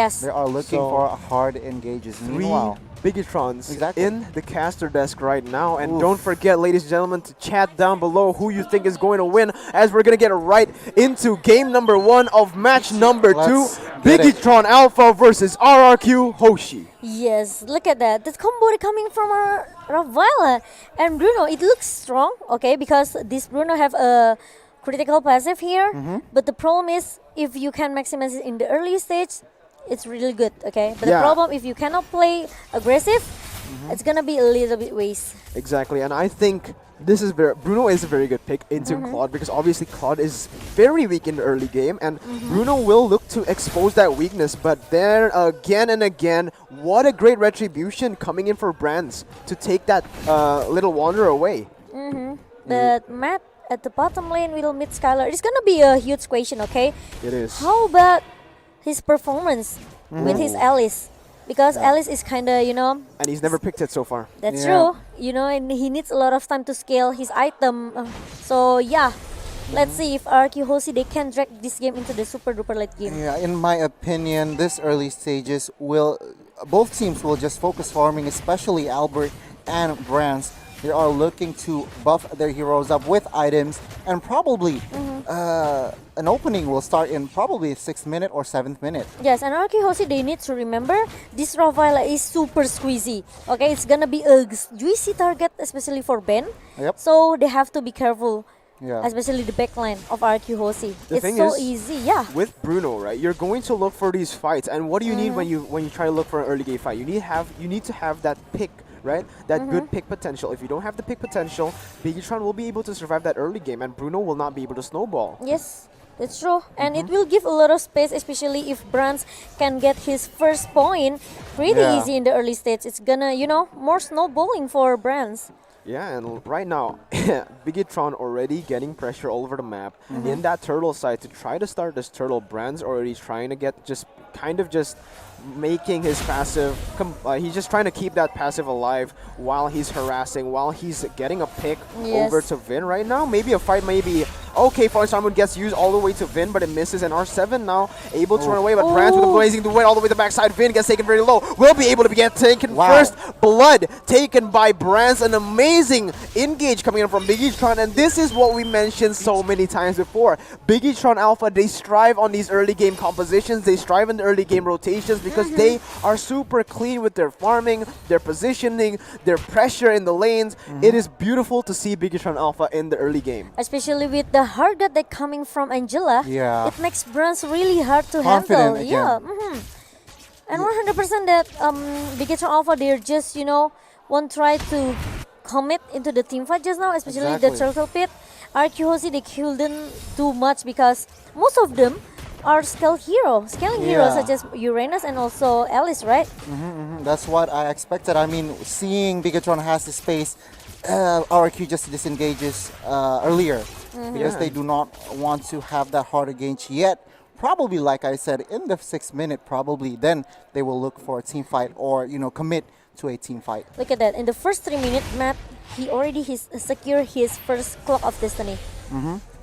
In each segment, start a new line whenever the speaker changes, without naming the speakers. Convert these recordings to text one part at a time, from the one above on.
Yes.
They are looking
So,
for hard engages.
Three
Meanwhile,
Bigetrons
Exactly.
in the caster desk right now. And
Oof.
don't forget, ladies and gentlemen, to chat down below who you think is going to win, as we're going to get right into game number 1 of match number 2.
Let's get it.
Bigetron Alpha versus Rrq Hoshi.
Yes, look at that. The combo coming from our Ravila and Bruno. It looks strong, okay, because this Bruno have a critical passive here. But the problem is, if you can maximize it in the early stage, it's really good, okay. But the
Yeah.
problem, if you cannot play aggressive, it's gonna be a little bit waste.
Exactly, and I think this is Bruno is a very good pick into Claude, because obviously Claude is very weak in the early game, and Bruno will look to expose that weakness. But there again and again, what a great retribution coming in for Brands to take that little Wanderer away.
But Matt at the bottom lane will meet Skylar. It's gonna be a huge question, okay.
It is.
How about his performance with his Alice? Because Alice is kinda,
And he's never picked it so far.
that's
Yeah.
true. And he needs a lot of time to scale his item. So yeah, let's see if Rrq Hoshi they can drag this game into the super duper late game.
yeah, in my opinion, this early stages both teams will just focus farming, especially Albert and Brands. They are looking to buff their heroes up with items, and probably an opening will start in probably 6th minute or 7th minute.
Yes, and Rrq Hoshi they need to remember this Ravila is super squeezy. Okay, it's gonna be a juicy target, especially for Ben.
Yep.
So they have to be careful.
Yeah.
Especially the backline of Rrq Hoshi.
The
It's
thing
so
is,
easy, yeah.
With Bruno, right, you're going to look for these fights, and what do you need when you try to look for an early game fight? You need to have that pick, right? That good pick potential. If you don't have the pick potential, Bigetron will be able to survive that early game, and Bruno will not be able to snowball.
Yes, that's true. And it will give a lot of space, especially if Brands can get his first point pretty
Yeah.
easy in the early stage. It's gonna, more snowballing for Brands.
Yeah, and right now, Bigetron already getting pressure all over the map in that turtle side to try to start this turtle. Brands already trying to get just making his passive. He's just trying to keep that passive alive while he's harassing, while he's getting a pick
Yes.
over to Vin right now. Maybe a fight, maybe. Okay, Falling Armor gets used all the way to Vin, but it misses, and R7 now able to run away, but Brands with the blazing the way all the way to the backside. Vin gets taken very low. Will be able to get taken
Wow.
first. Blood taken by Brands. An amazing engage coming in from Bigetron, and this is what we mentioned so many times before. Bigetron Alpha, they strive on these early game compositions. They strive in the early game rotations because they are super clean with their farming, their positioning, their pressure in the lanes. It is beautiful to see Bigetron Alpha in the early game.
Especially with the hard gut that coming from Angela.
Yeah.
It makes Brands really hard to
Confident
handle.
again.
Yeah. And 100% that Bigetron Alpha, they're just, won't try to commit into the team fight just now, especially the
Exactly.
turtle pit. Rrq Hoshi, they couldn't do much because most of them are scaling heroes
Yeah.
such as Uranus and also Alice, right?
That's what I expected. I mean, seeing Bigetron has the space, RQ just disengages earlier because they do not want to have that hard engage yet. Probably, like I said, in the 6th minute, probably then they will look for a team fight or commit to a team fight.
Look at that. In the first 3 minutes, Matt, he already secured his first Clock of Destiny.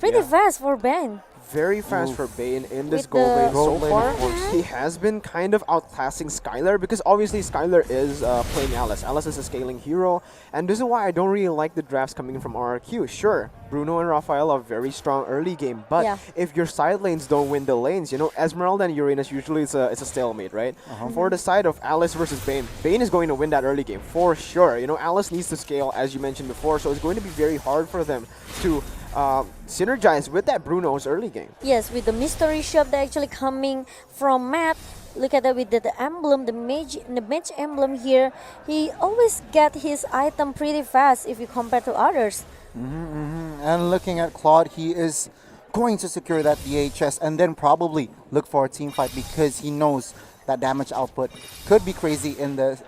Pretty fast for Ben.
Very fast for Bane in this
With
gold
the
lane so
gold lane,
far.
of course.
He has been kind of outclassing Skylar because obviously Skylar is playing Alice. Alice is a scaling hero, and this is why I don't really like the drafts coming in from RRQ. Sure, Bruno and Raphael are very strong early game, but
Yeah.
if your side lanes don't win the lanes, Esmeralda and Uranus usually it's a stalemate, right? For the side of Alice versus Bane, Bane is going to win that early game for sure. Alice needs to scale, as you mentioned before, so it's going to be very hard for them to synergize with that Bruno's early game.
Yes, with the mystery shop that actually coming from Matt. Look at that with the emblem, the mage emblem here. He always get his item pretty fast if you compare to others.
And looking at Claude, he is going to secure that DHS and then probably look for a team fight because he knows that damage output could be crazy in the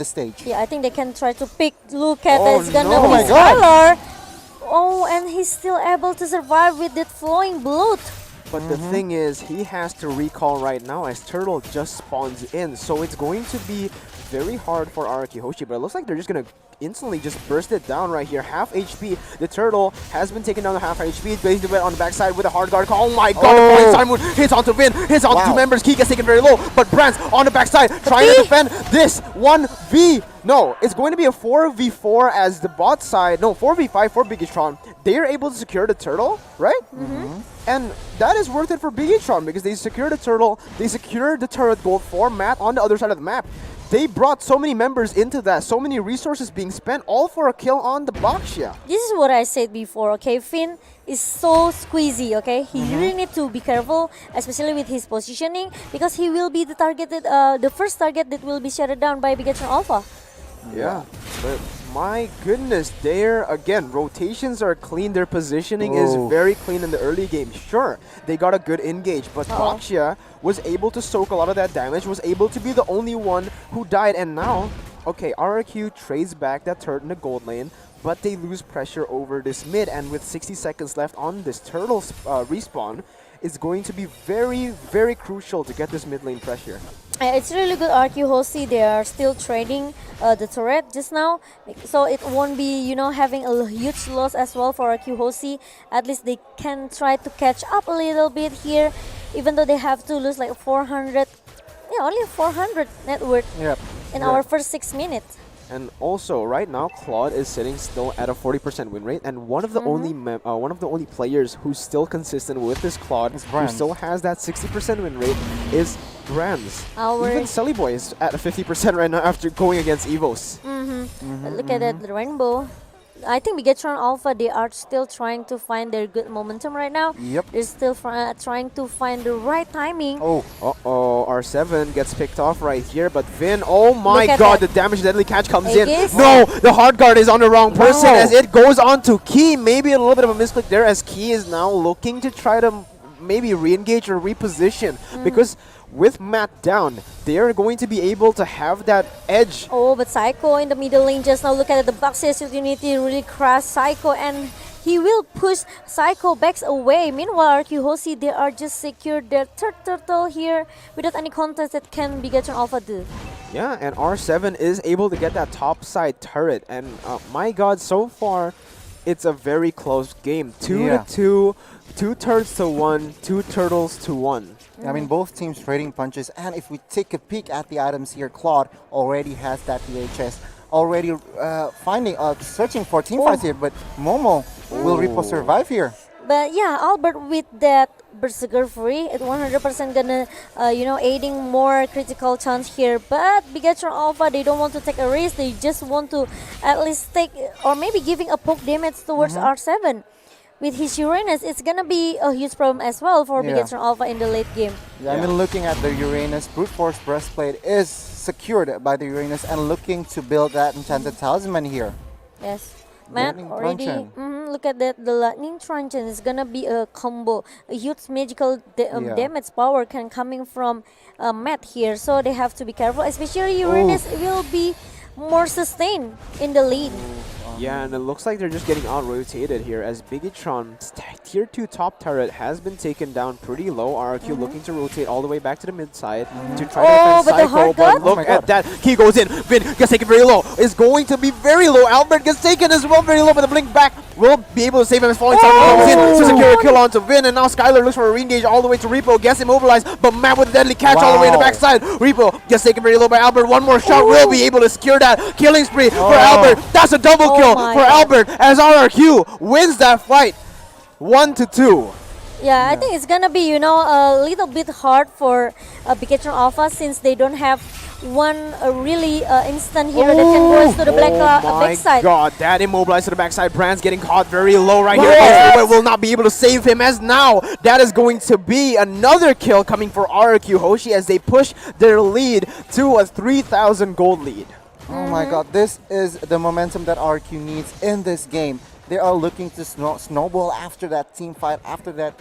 stage.
Yeah, I think they can try to pick. Look at
Oh,
that, it's gonna
no.
be
Oh
my God.
Skylar. Oh, and he's still able to survive with that flowing blood.
But the thing is, he has to recall right now as Turtle just spawns in. So it's going to be very hard for Rrq Hoshi, but it looks like they're just going to instantly just burst it down right here. Half HP. The turtle has been taken down to half HP. Blazing the on the backside with a hard guard. Oh my god, the falling star moon hits onto Vin, hits onto two members. Key gets taken very low, but Brands on the backside trying to defend this 1v. No, it's going to be a 4v4 as the bot side, no, 4v5 for Bigetron. They are able to secure the turtle, right? And that is worth it for Bigetron because they secured the turtle, they secured the turret gold for Matt on the other side of the map. They brought so many members into that, so many resources being spent, all for a kill on the Baxia.
This is what I said before, okay? Finn is so squeezy, okay? He really need to be careful, especially with his positioning, because he will be the targeted, the first target that will be shut down by Bigetron Alpha.
Yeah, but my goodness, there again, rotations are clean. Their positioning is very clean in the early game. Sure, they got a good engage, but Baxia was able to soak a lot of that damage, was able to be the only one who died, and now, okay, Rrq trades back that turret in the gold lane, but they lose pressure over this mid, and with 60 seconds left on this turtle's respawn, it's going to be very, very crucial to get this mid lane pressure.
It's really good Rrq Hoshi. They are still trading the turret just now, so it won't be, you know, having a huge loss as well for Rrq Hoshi. At least they can try to catch up a little bit here, even though they have to lose like 400, yeah, only 400 net worth in our first 6 minutes.
And also, right now, Claude is sitting still at a 40% win rate, and one of the only players who's still consistent with this Claude, who still has that 60% win rate, is Brands. Even Sully Boy is at a 50% right now after going against Evos.
Look at that, the rainbow. I think Bigetron Alpha, they are still trying to find their good momentum right now. They're still trying to find the right timing.
R7 gets picked off right here, but Vin, oh my god, the damage deadly catch comes in.
Aegis.
No, the hard guard is on the wrong person as it goes on to Key. Maybe a little bit of a misclick there as Key is now looking to try to maybe re-engage or reposition because with Matt down, they are going to be able to have that edge.
Oh, but Psycho in the middle lane just now. Look at it, the Baxia Unity really crashed Psycho, and he will push Psycho backs away. Meanwhile, Rrq Hoshi, they are just secured their third turtle here without any contest that can Bigetron Alpha do.
Yeah, and R7 is able to get that top side turret, and my god, so far it's a very close game. 2-2, 2 turrets to 1, 2 turtles to 1.
I mean, both teams trading punches, and if we take a peek at the items here, Claude already has that VHS, already searching for team fights here, but Momo will Rrq survive here.
But yeah, Albert with that Berserker free, it's 100% gonna, aiding more critical chance here. But Bigetron Alpha, they don't want to take a risk. They just want to at least take, or maybe giving a poke damage towards R7. With his Uranus, it's gonna be a huge problem as well for Bigetron Alpha in the late game.
I mean, looking at the Uranus, Brute Force Breastplate is secured by the Uranus and looking to build that Enchanted Talisman here.
Yes. Matt already, look at that, the Lightning Truncheon is gonna be a combo. A huge magical damage power can coming from Matt here, so they have to be careful, especially Uranus will be more sustained in the lead.
Yeah, and it looks like they're just getting out-rotated here as Bigetron's tier 2 top turret has been taken down pretty low. Rrq looking to rotate all the way back to the mid side to try to defend Psycho, but look at that. He goes in. Vin gets taken very low. Is going to be very low. Albert gets taken as well very low, but the blink back will be able to save him as falling star comes in to secure a kill onto Vin, and now Skylar looks for a re-engage all the way to Rrq, gets immobilized, but Matt with a deadly catch all the way in the backside. Rrq gets taken very low by Albert. One more shot will be able to secure that killing spree for Albert. That's a double kill for Albert as Rrq wins that fight 1-2.
Yeah, I think it's gonna be, a little bit hard for Bigetron Alpha since they don't have one really instant hero that can go to the backside.
Oh my god, that immobilized to the backside. Brand's getting caught very low right here. But will not be able to save him as now that is going to be another kill coming for Rrq Hoshi as they push their lead to a 3,000 gold lead.
Oh my god, this is the momentum that Rrq needs in this game. They are looking to snowball after that team fight, after that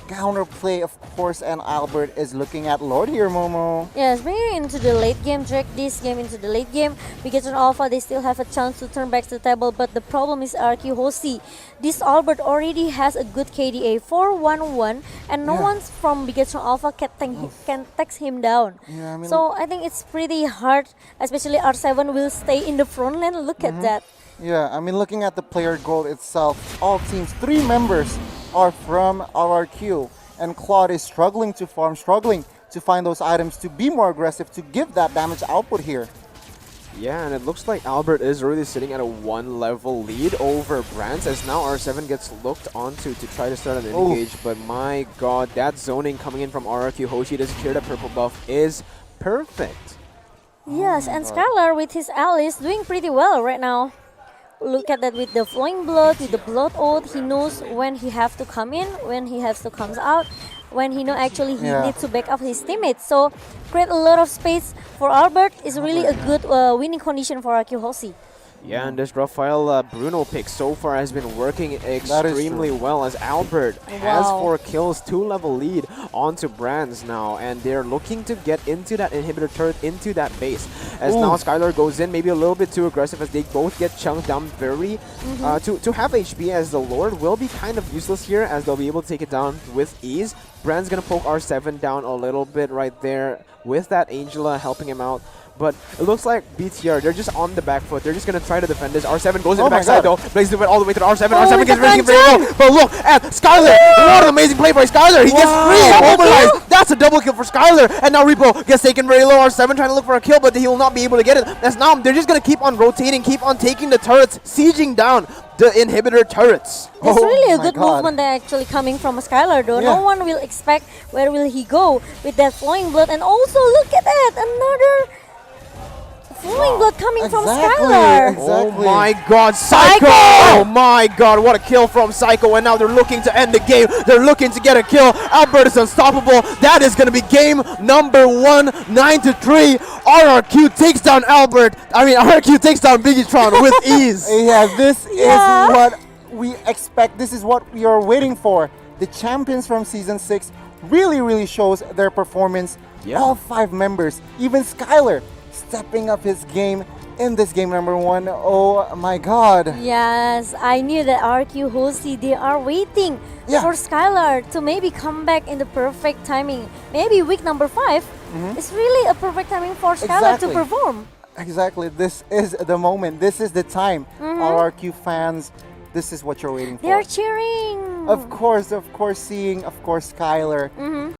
counterplay, of course, and Albert is looking at Lord here, Momo.
Yes, bringing into the late game, drag this game into the late game. Bigetron Alpha, they still have a chance to turn back to the table, but the problem is Rrq Hoshi. This Albert already has a good KDA 4-1-1, and no
Yeah.
one from Bigetron Alpha can take him down.
Yeah, I mean,
So I think it's pretty hard, especially R7 will stay in the front lane. Look at that.
yeah, I mean, looking at the player goal itself, all teams, 3 members are from RRQ, and Claude is struggling to farm, struggling to find those items to be more aggressive, to give that damage output here.
Yeah, and it looks like Albert is really sitting at a 1-level lead over Brands, as now R7 gets looked onto to try to start an
Oof.
engage. But my god, that zoning coming in from Rrq Hoshi to secure that purple buff is perfect.
Yes, and Skylar with his allies doing pretty well right now. Look at that with the flowing blood, with the blood oath. He knows when he have to come in, when he has to comes out, when he know actually he
Yeah.
needs to back up his teammates. So create a lot of space for Albert is really a good winning condition for Rrq Hoshi.
Yeah, and this Raphael Bruno pick so far has been working extremely well, as Albert has
Wow.
4 kills, 2-level lead onto Brands now, and they're looking to get into that inhibitor turret, into that base. As
Ooh.
now Skylar goes in, maybe a little bit too aggressive, as they both get chunked down very to have HP, as the Lord will be kind of useless here, as they'll be able to take it down with ease. Brand's gonna poke R7 down a little bit right there with that Angela helping him out. But it looks like BTR, they're just on the back foot. They're just going to try to defend this. R7 goes in
Oh
the
my
backside
God.
though. Plays it all the way to the R7.
Oh,
R7
with
gets
the
ready very well. But look at Skylar. What an amazing play by Skylar. He gets
Wow.
free.
Double
Mobilized.
kill.
That's a double kill for Skylar. And now Repo gets taken very low. R7 trying to look for a kill, but he will not be able to get it. As now they're just going to keep on rotating, keep on taking the turrets, sieging down the inhibitor turrets.
It's
Oh
really a
my
good
God.
movement that actually coming from Skylar though.
Yeah.
No one will expect where will he go with that flowing blood. And also look at that, another flowing blood coming from
Exactly.
Skylar.
Exactly.
Oh my god, Psycho!
Psycho!
Oh my god, what a kill from Psycho, and now they're looking to end the game. They're looking to get a kill. Albert is unstoppable. That is going to be game number 1, 9-3. RRQ takes down RRQ takes down Bigetron with ease.
Yeah, this
Yeah.
is what we expect. This is what we are waiting for. The champions from Season 6 really shows their performance.
Yeah.
All 5 members, even Skylar, stepping up his game in this game number 1. Oh my god.
Yes, I knew that Rrq Hoshi, they are waiting
Yeah.
for Skylar to maybe come back in the perfect timing. Maybe week number 5 is really a perfect timing for Skylar to
Exactly.
perform.
Exactly. This is the moment. This is the time. RRQ fans, this is what you're waiting
They are
for.
cheering.
Of course, seeing, Skylar